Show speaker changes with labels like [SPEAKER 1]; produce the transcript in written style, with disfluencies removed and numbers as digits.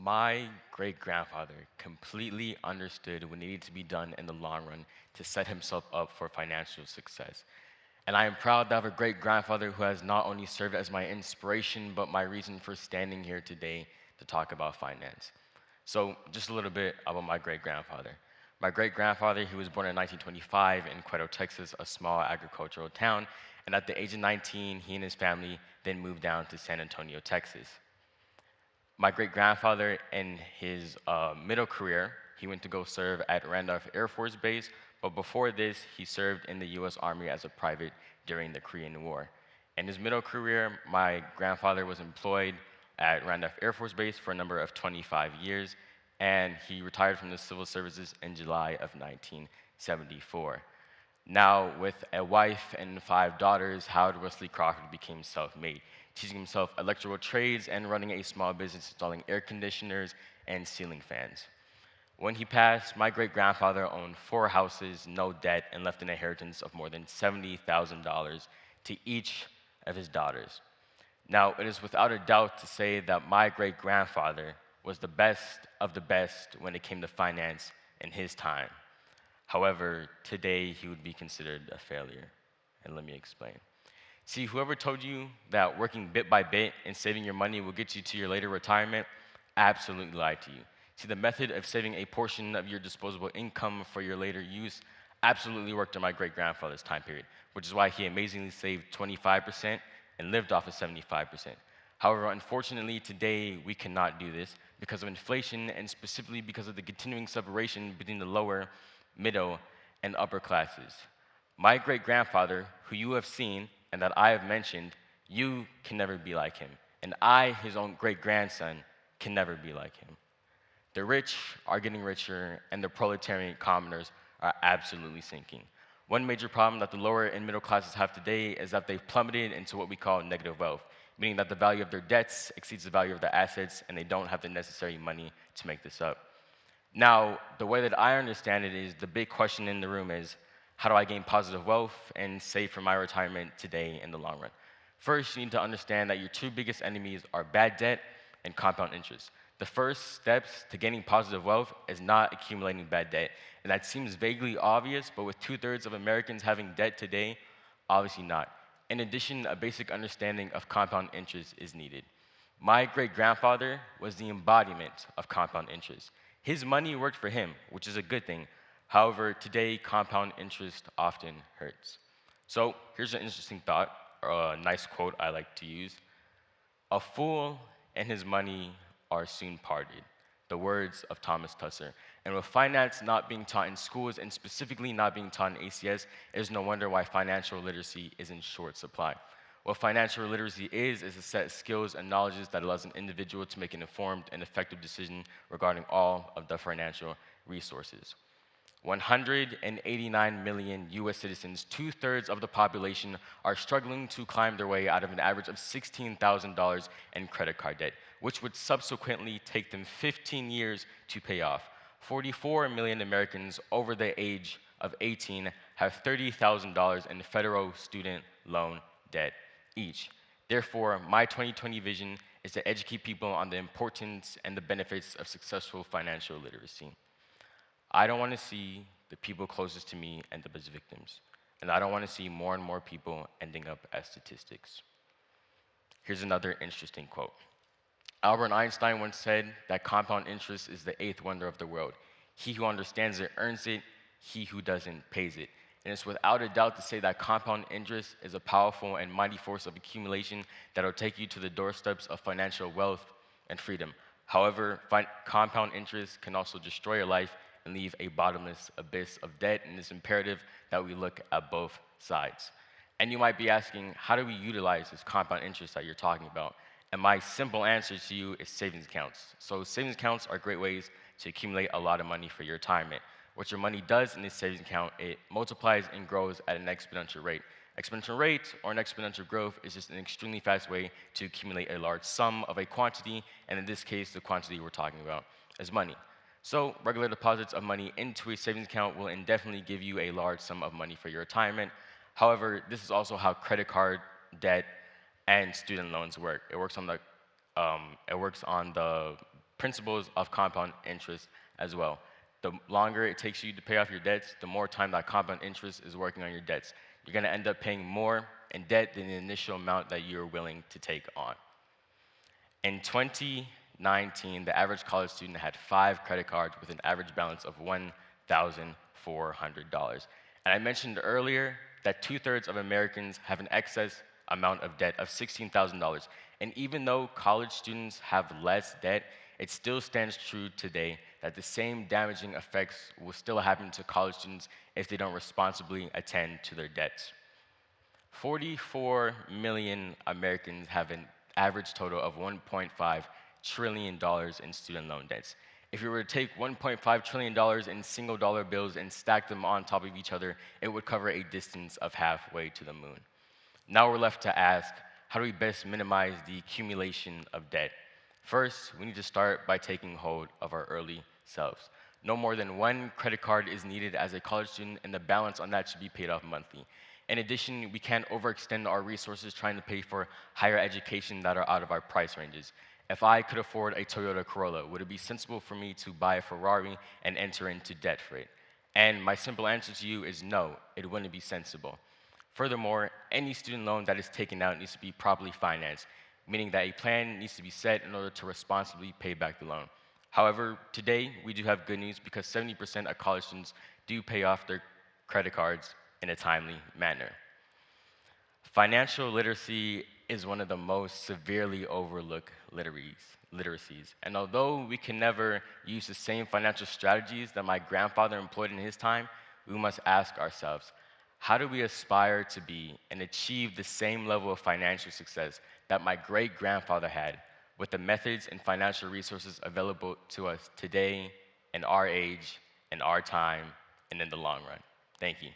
[SPEAKER 1] My great-grandfather completely understood what needed to be done in the long run to set himself up for financial success. And I am proud to have a great-grandfather who has not only served as my inspiration, but my reason for standing here today to talk about finance. So just a little bit about my great-grandfather. My great-grandfather, he was born in 1925 in Cuero, Texas, a small agricultural town, and at the age of 19, he and his family then moved down to San Antonio, Texas. My great-grandfather, in his middle career, he went to go serve at Randolph Air Force Base, but before this, he served in the US Army as a private during the Korean War. In his middle career, my grandfather was employed at Randolph Air Force Base for a number of 25 years, and he retired from the civil services in July of 1974. Now, with a wife and 5 daughters, Howard Wesley Crawford became self-made, teaching himself electrical trades and running a small business installing air conditioners and ceiling fans. When he passed, my great-grandfather owned 4 houses, no debt, and left an inheritance of more than $70,000 to each of his daughters. Now, it is without a doubt to say that my great-grandfather was the best of the best when it came to finance in his time. However, today he would be considered a failure, and let me explain. See, whoever told you that working bit by bit and saving your money will get you to your later retirement absolutely lied to you. See, the method of saving a portion of your disposable income for your later use absolutely worked in my great-grandfather's time period, which is why he amazingly saved 25% and lived off of 75%. However, unfortunately, today we cannot do this because of inflation and specifically because of the continuing separation between the lower, middle, and upper classes. My great-grandfather, who you have seen and that I have mentioned, you can never be like him. And I, his own great-grandson, can never be like him. The rich are getting richer, and the proletarian commoners are absolutely sinking. One major problem that the lower and middle classes have today is that they've plummeted into what we call negative wealth, meaning that the value of their debts exceeds the value of their assets, and they don't have the necessary money to make this up. Now, the way that I understand it is the big question in the room is, how do I gain positive wealth and save for my retirement today in the long run? First, you need to understand that your 2 biggest enemies are bad debt and compound interest. The first steps to gaining positive wealth is not accumulating bad debt. And that seems vaguely obvious, but with 2/3 of Americans having debt today, obviously not. In addition, a basic understanding of compound interest is needed. My great-grandfather was the embodiment of compound interest. His money worked for him, which is a good thing. However, today, compound interest often hurts. So here's an interesting thought, or a nice quote I like to use. A fool and his money are soon parted. The words of Thomas Tusser. And with finance not being taught in schools, and specifically not being taught in ACS, it is no wonder why financial literacy is in short supply. What financial literacy is a set of skills and knowledges that allows an individual to make an informed and effective decision regarding all of the financial resources. 189 million US citizens, 2/3 of the population, are struggling to climb their way out of an average of $16,000 in credit card debt, which would subsequently take them 15 years to pay off. 44 million Americans over the age of 18 have $30,000 in federal student loan debt each. Therefore, my 2020 vision is to educate people on the importance and the benefits of successful financial literacy. I don't want to see the people closest to me end up as victims, and I don't want to see more and more people ending up as statistics. Here's another interesting quote. Albert Einstein once said that compound interest is the 8th wonder of the world. He who understands it earns it, he who doesn't pays it. And it's without a doubt to say that compound interest is a powerful and mighty force of accumulation that will take you to the doorsteps of financial wealth and freedom. However, compound interest can also destroy your life and leave a bottomless abyss of debt, and it's imperative that we look at both sides. And you might be asking, how do we utilize this compound interest that you're talking about? And my simple answer to you is savings accounts. So savings accounts are great ways to accumulate a lot of money for your retirement. What your money does in this savings account, it multiplies and grows at an exponential rate. Exponential rate or an exponential growth is just an extremely fast way to accumulate a large sum of a quantity, and in this case, the quantity we're talking about is money. So regular deposits of money into a savings account will indefinitely give you a large sum of money for your retirement. However, this is also how credit card debt and student loans work. It works on the principles of compound interest as well. The longer it takes you to pay off your debts, the more time that compound interest is working on your debts. You're going to end up paying more in debt than the initial amount that you're willing to take on. In 2019, the average college student had 5 credit cards with an average balance of $1,400. And I mentioned earlier that 2/3 of Americans have an excess amount of debt of $16,000. And even though college students have less debt, it still stands true today that the same damaging effects will still happen to college students if they don't responsibly attend to their debts. 44 million Americans have an average total of $1.5 trillion in student loan debts. If you were to take $1.5 trillion in single dollar bills and stack them on top of each other, it would cover a distance of halfway to the moon. Now we're left to ask, how do we best minimize the accumulation of debt? First, we need to start by taking hold of our early selves. No more than 1 credit card is needed as a college student, and the balance on that should be paid off monthly. In addition, we can't overextend our resources trying to pay for higher education that are out of our price ranges. If I could afford a Toyota Corolla, would it be sensible for me to buy a Ferrari and enter into debt for it? And my simple answer to you is no, it wouldn't be sensible. Furthermore, any student loan that is taken out needs to be properly financed, meaning that a plan needs to be set in order to responsibly pay back the loan. However, today we do have good news because 70% of college students do pay off their credit cards in a timely manner. Financial literacy is one of the most severely overlooked literacies. And although we can never use the same financial strategies that my grandfather employed in his time, we must ask ourselves, how do we aspire to be and achieve the same level of financial success that my great-grandfather had with the methods and financial resources available to us today, in our age, in our time, and in the long run? Thank you.